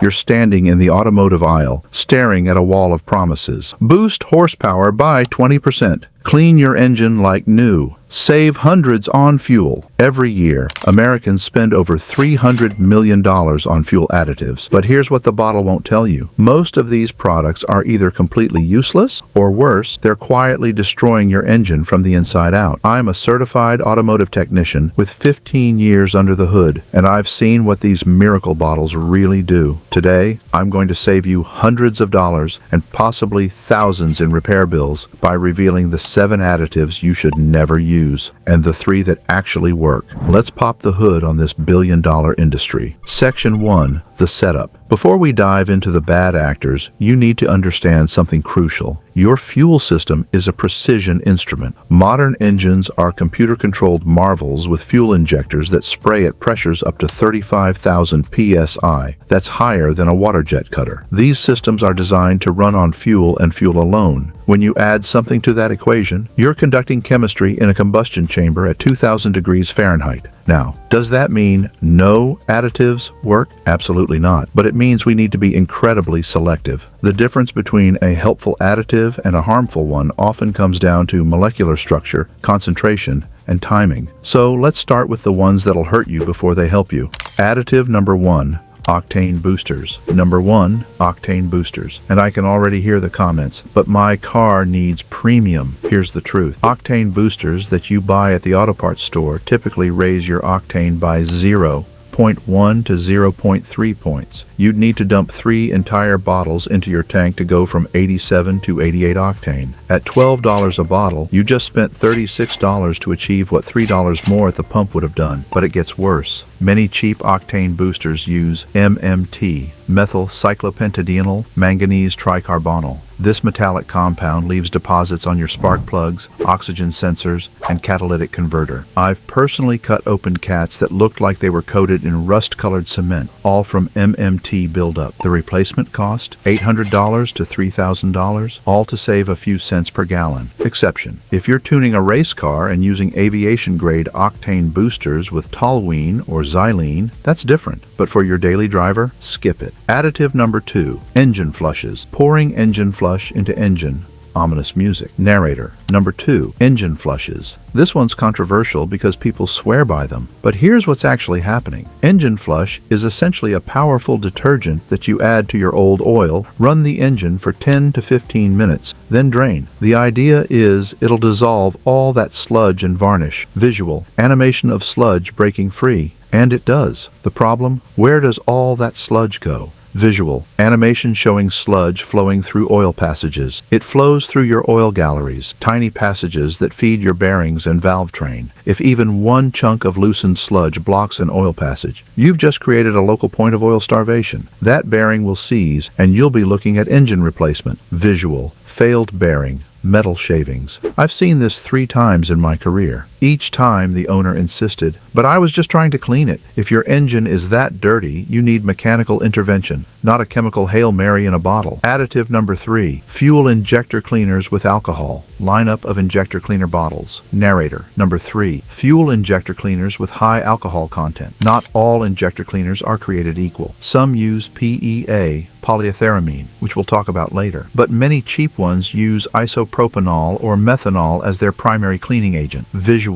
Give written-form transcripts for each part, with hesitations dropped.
you're standing in the automotive aisle, staring at a wall of promises. Boost horsepower by 20%. Clean your engine like new. Save hundreds on fuel. Every year, Americans spend over $300 million on fuel additives. But here's what the bottle won't tell you. Most of these products are either completely useless, or worse, they're quietly destroying your engine from the inside out. I'm a certified automotive technician with 15 years under the hood, and I've seen what these miracle bottles really do. Today, I'm going to save you hundreds of dollars and possibly thousands in repair bills by revealing the 7 additives you should never use, and the 3 that actually work. Let's pop the hood on this billion-dollar industry. Section 1. The setup. Before we dive into the bad actors, you need to understand something crucial. Your fuel system is a precision instrument. Modern engines are computer-controlled marvels with fuel injectors that spray at pressures up to 35,000 psi. That's higher than a water jet cutter. These systems are designed to run on fuel and fuel alone. When you add something to that equation, you're conducting chemistry in a combustion chamber at 2,000 degrees Fahrenheit. Now, does that mean no additives work? Absolutely not. But it means we need to be incredibly selective. The difference between a helpful additive and a harmful one often comes down to molecular structure, concentration, and timing. So let's start with the ones that'll hurt you before they help you. Additive number 1. Octane boosters. Number 1, octane boosters. And I can already hear the comments, but my car needs premium. Here's the truth. Octane boosters that you buy at the auto parts store typically raise your octane by 0.1 to 0.3 points. You'd need to dump 3 entire bottles into your tank to go from 87 to 88 octane. At $12 a bottle, you just spent $36 to achieve what $3 more at the pump would have done. But it gets worse. Many cheap octane boosters use MMT, methyl cyclopentadienyl manganese tricarbonyl. This metallic compound leaves deposits on your spark plugs, oxygen sensors, and catalytic converter. I've personally cut open cats that looked like they were coated in rust-colored cement, all from MMT buildup. The replacement cost? $800 to $3,000, all to save a few cents per gallon. Exception: if you're tuning a race car and using aviation-grade octane boosters with toluene or xylene, that's different. But for your daily driver, skip it. Additive number 2. Engine flushes. Pouring engine flush into engine. Ominous music. Narrator. Number 2. Engine flushes. This one's controversial because people swear by them. But here's what's actually happening. Engine flush is essentially a powerful detergent that you add to your old oil, run the engine for 10 to 15 minutes, then drain. The idea is it'll dissolve all that sludge and varnish. Visual. Animation of sludge breaking free. And it does. The problem? Where does all that sludge go? Visual. Animation showing sludge flowing through oil passages. It flows through your oil galleries, tiny passages that feed your bearings and valve train. If even one chunk of loosened sludge blocks an oil passage, you've just created a local point of oil starvation. That bearing will seize, and you'll be looking at engine replacement. Visual. Failed bearing. Metal shavings. I've seen this 3 times in my career. Each time the owner insisted, but I was just trying to clean it. If your engine is that dirty, you need mechanical intervention, not a chemical Hail Mary in a bottle. Additive number 3. Fuel injector cleaners with alcohol. Lineup of injector cleaner bottles. Narrator. Number 3. Fuel injector cleaners with high alcohol content. Not all injector cleaners are created equal. Some use PEA, polyethyramine, which we'll talk about later. But many cheap ones use isopropanol or methanol as their primary cleaning agent. Visual.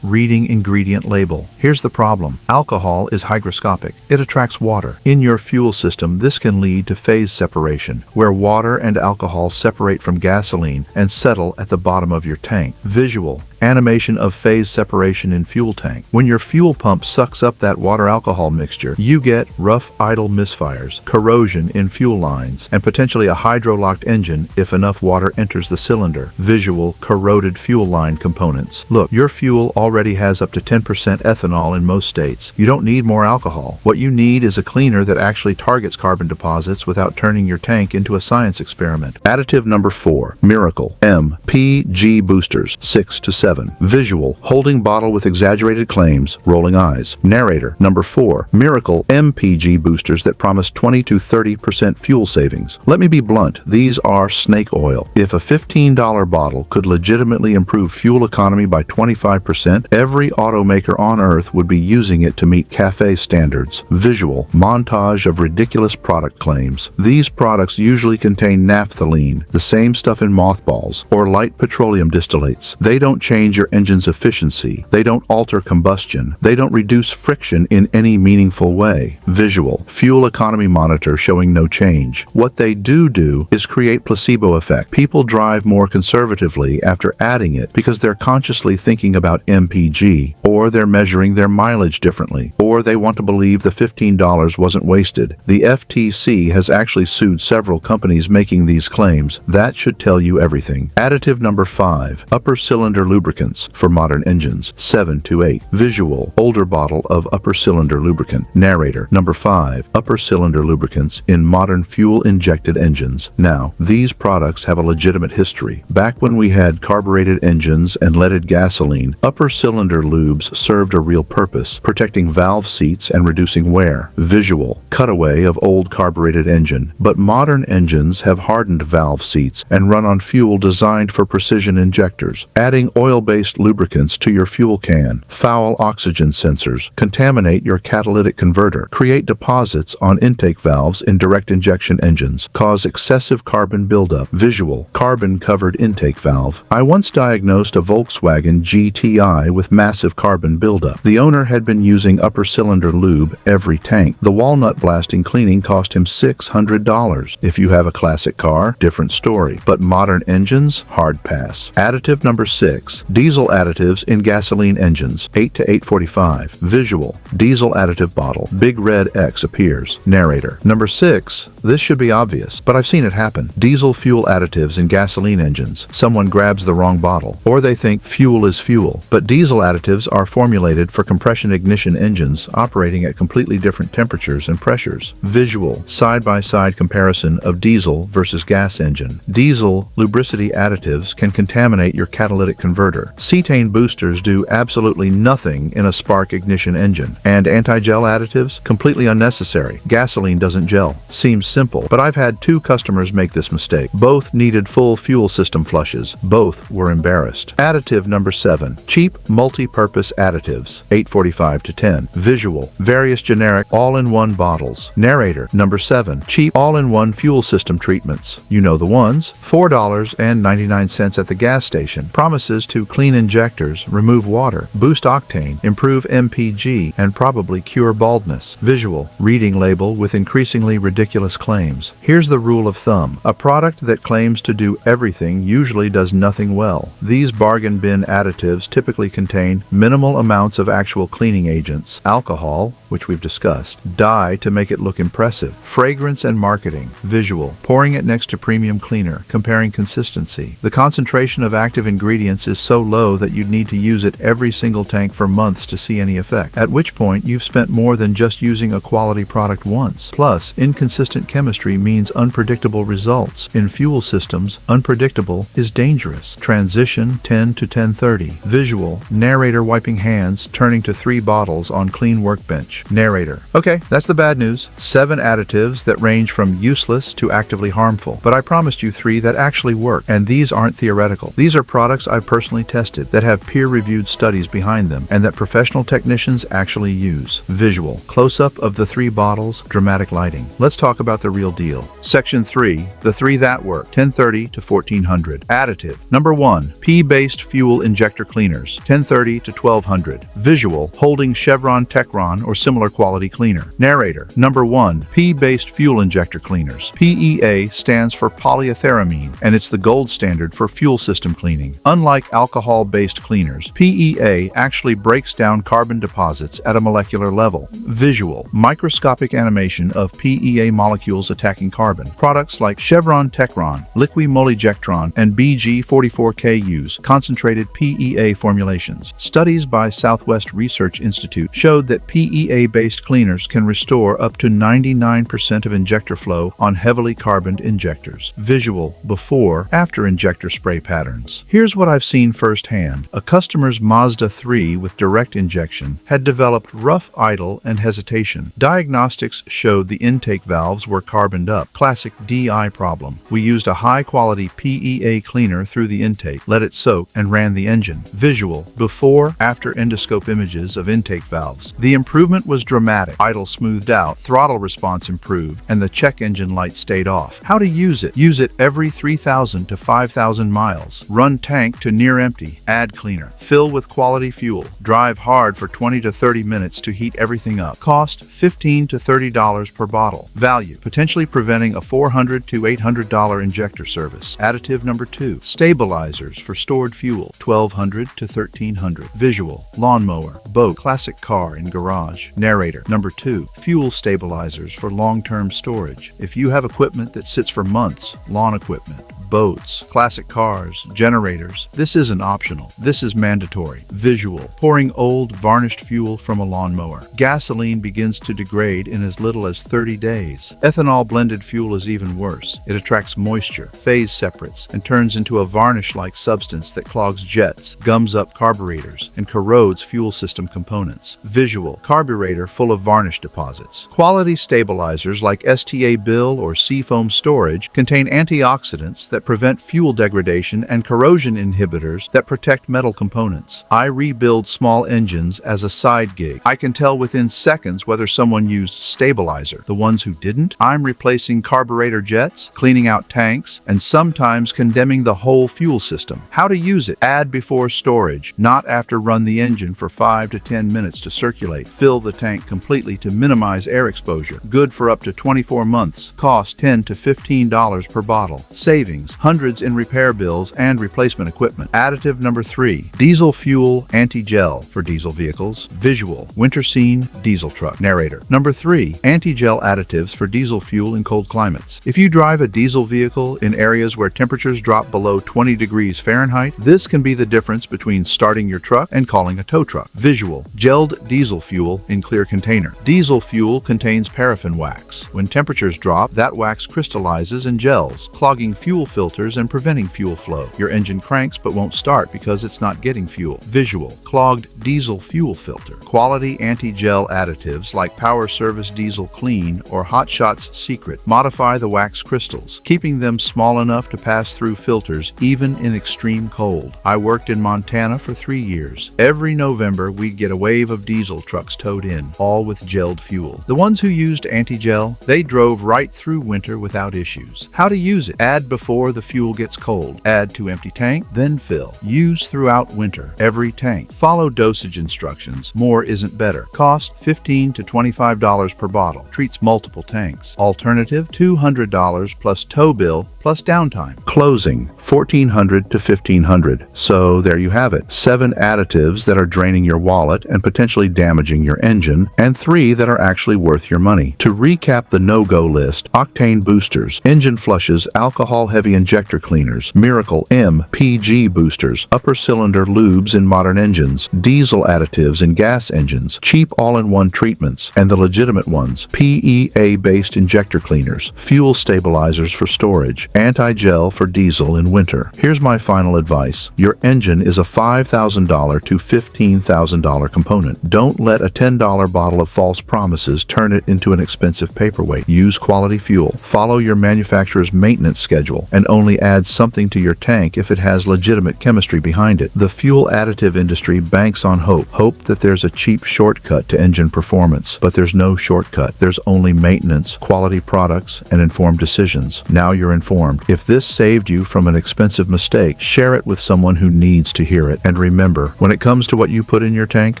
Reading ingredient label. Here's the problem. Alcohol is hygroscopic. It attracts water. In your fuel system, this can lead to phase separation, where water and alcohol separate from gasoline and settle at the bottom of your tank. Visual. Animation of phase separation in fuel tank. When your fuel pump sucks up that water-alcohol mixture, you get rough idle misfires, corrosion in fuel lines, and potentially a hydro-locked engine if enough water enters the cylinder. Visual. Corroded fuel line components. Look, your fuel already has up to 10% ethanol in most states. You don't need more alcohol. What you need is a cleaner that actually targets carbon deposits without turning your tank into a science experiment. Additive number 4. Miracle. MPG boosters. 6 to 7. 7. Visual, holding bottle with exaggerated claims, rolling eyes. Narrator. Number 4. Miracle MPG boosters that promise 20 to 30% fuel savings. Let me be blunt, these are snake oil. If a $15 bottle could legitimately improve fuel economy by 25%, every automaker on Earth would be using it to meet CAFE standards. Visual, montage of ridiculous product claims. These products usually contain naphthalene, the same stuff in mothballs, or light petroleum distillates. They don't change your engine's efficiency. They don't alter combustion. They don't reduce friction in any meaningful way. Visual, fuel economy monitor showing no change. What they do is create placebo effect. People drive more conservatively after adding it because they're consciously thinking about MPG, or they're measuring their mileage differently, or they want to believe the $15 wasn't wasted. The FTC has actually sued several companies making these claims. That should tell you everything. Additive number 5. Upper cylinder lubricants for modern engines. 7 to 8. Visual, older bottle of upper cylinder lubricant. Narrator. Number 5. Upper cylinder lubricants in modern fuel-injected engines. Now, these products have a legitimate history. Back when we had carbureted engines and leaded gasoline, upper cylinder lubes served a real purpose, protecting valve seats and reducing wear. Visual, cutaway of old carbureted engine. But modern engines have hardened valve seats and run on fuel designed for precision injectors. Adding oil-based lubricants to your fuel can, foul oxygen sensors, contaminate your catalytic converter, create deposits on intake valves in direct injection engines, cause excessive carbon buildup. Visual, carbon-covered intake valve. I once diagnosed a Volkswagen GTI with massive carbon buildup. The owner had been using upper cylinder lube every tank. The walnut blasting cleaning cost him $600. If you have a classic car, different story. But modern engines, hard pass. Additive number 6. Diesel additives in gasoline engines. 8 to 8:45. Visual, diesel additive bottle. Big red X appears. Narrator. Number 6. This should be obvious, but I've seen it happen. Diesel fuel additives in gasoline engines. Someone grabs the wrong bottle, or they think fuel is fuel. But diesel additives are formulated for compression ignition engines operating at completely different temperatures and pressures. Visual, side-by-side comparison of diesel versus gas engine. Diesel lubricity additives can contaminate your catalytic converter. Cetane boosters do absolutely nothing in a spark ignition engine. And anti-gel additives? Completely unnecessary. Gasoline doesn't gel. Seems simple, but I've had 2 customers make this mistake. Both needed full fuel system flushes. Both were embarrassed. Additive number 7. Cheap multi-purpose additives. 8:45 to 10. Visual, various generic all-in-one bottles. Narrator. Number 7. Cheap all-in-one fuel system treatments. You know the ones. $4.99 at the gas station. Promises to clean injectors, remove water, boost octane, improve MPG, and probably cure baldness. Visual, reading label with increasingly ridiculous claims. Here's the rule of thumb. A product that claims to do everything usually does nothing well. These bargain bin additives typically contain minimal amounts of actual cleaning agents, alcohol, which we've discussed, dye to make it look impressive, fragrance and marketing. Visual, pouring it next to premium cleaner, comparing consistency. The concentration of active ingredients is so low that you'd need to use it every single tank for months to see any effect, at which point you've spent more than just using a quality product once. Plus, inconsistent chemistry means unpredictable results. In fuel systems, unpredictable is dangerous. Transition 10 to 10:30. Visual, narrator wiping hands, turning to 3 bottles on clean workbench. Narrator. Okay, that's the bad news. 7 additives that range from useless to actively harmful. But I promised you 3 that actually work, and these aren't theoretical. These are products I've personally tested that have peer-reviewed studies behind them and that professional technicians actually use. Visual, close-up of the 3 bottles, dramatic lighting. Let's talk about the real deal. Section 3, the 3 that work, 1030 to 1400. Additive. Number 1, P-based fuel injector cleaners, 1030 to 1200. Visual, holding Chevron Techron or similar quality cleaner. Narrator. Number 1, P-based fuel injector cleaners. PEA stands for polyethyramine, and it's the gold standard for fuel system cleaning. Unlike alcohol-based cleaners, PEA actually breaks down carbon deposits at a molecular level. Visual, microscopic animation of PEA molecules attacking carbon. Products like Chevron Techron, Liquimolejectron, and BG44K use concentrated PEA formulations. Studies by Southwest Research Institute showed that PEA EPA-based cleaners can restore up to 99% of injector flow on heavily carboned injectors. Visual before-after injector spray patterns. Here's what I've seen firsthand. A customer's Mazda 3 with direct injection had developed rough idle and hesitation. Diagnostics showed the intake valves were carboned up. Classic DI problem. We used a high-quality PEA cleaner through the intake, let it soak, and ran the engine. Visual before-after endoscope images of intake valves. The improvement was dramatic. Idle smoothed out, throttle response improved, and the check engine light stayed off. How to use it? Use it every 3,000 to 5,000 miles. Run tank to near empty. Add cleaner. Fill with quality fuel. Drive hard for 20 to 30 minutes to heat everything up. Cost $15 to $30 per bottle. Value potentially preventing a $400 to $800 injector service. Additive number 2. Stabilizers for stored fuel. $1,200 to $1,300. Visual. Lawnmower. Boat. Classic car in garage. Narrator. Number 2. Fuel stabilizers for long-term storage. If you have equipment that sits for months, lawn equipment, boats, classic cars, generators. This isn't optional. This is mandatory. Visual. Pouring old, varnished fuel from a lawnmower. Gasoline begins to degrade in as little as 30 days. Ethanol-blended fuel is even worse. It attracts moisture, phase separates, and turns into a varnish-like substance that clogs jets, gums up carburetors, and corrodes fuel system components. Visual. Carburetor full of varnish deposits. Quality stabilizers like STA Bill or Seafoam Storage contain antioxidants that prevent fuel degradation and corrosion inhibitors that protect metal components. I rebuild small engines as a side gig. I can tell within seconds whether someone used stabilizer. The ones who didn't, I'm replacing carburetor jets, cleaning out tanks, and sometimes condemning the whole fuel system. How to use it? Add before storage, not after. Run the engine for 5 to 10 minutes to circulate. Fill the tank completely to minimize air exposure. Good for up to 24 months. Cost $10 to $15 per bottle. Savings. Hundreds in repair bills and replacement equipment. Additive number 3. Diesel fuel anti-gel for diesel vehicles. Visual. Winter scene diesel truck. Narrator. Number 3. Anti-gel additives for diesel fuel in cold climates. If you drive a diesel vehicle in areas where temperatures drop below 20 degrees Fahrenheit, this can be the difference between starting your truck and calling a tow truck. Visual. Gelled diesel fuel in clear container. Diesel fuel contains paraffin wax. When temperatures drop, that wax crystallizes and gels, clogging fuel filters and preventing fuel flow. Your engine cranks but won't start because it's not getting fuel. Visual. Clogged diesel fuel filter. Quality anti-gel additives like Power Service Diesel Clean or Hot Shots Secret modify the wax crystals, keeping them small enough to pass through filters even in extreme cold. I worked in Montana for 3 years. Every November we'd get a wave of diesel trucks towed in, all with gelled fuel. The ones who used anti-gel, they drove right through winter without issues. How to use it? Add before the fuel gets cold. Add to empty tank, then fill. Use throughout winter. Every tank. Follow dosage instructions. More isn't better. Cost $15 to $25 per bottle. Treats multiple tanks. Alternative $200 plus tow bill plus downtime. Closing $1,400 to $1,500. So there you have it. 7 additives that are draining your wallet and potentially damaging your engine, and 3 that are actually worth your money. To recap the no-go list: octane boosters, engine flushes, alcohol-heavy injector cleaners, Miracle MPG boosters, upper cylinder lubes in modern engines, diesel additives in gas engines, cheap all-in-one treatments, and the legitimate ones, PEA-based injector cleaners, fuel stabilizers for storage, anti-gel for diesel in winter. Here's my final advice. Your engine is a $5,000 to $15,000 component. Don't let a $10 bottle of false promises turn it into an expensive paperweight. Use quality fuel. Follow your manufacturer's maintenance schedule, and only add something to your tank if it has legitimate chemistry behind it. The fuel additive industry banks on hope. Hope that there's a cheap shortcut to engine performance. But there's no shortcut. There's only maintenance, quality products, and informed decisions. Now you're informed. If this saved you from an expensive mistake, share it with someone who needs to hear it. And remember, when it comes to what you put in your tank,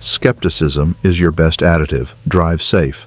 skepticism is your best additive. Drive safe.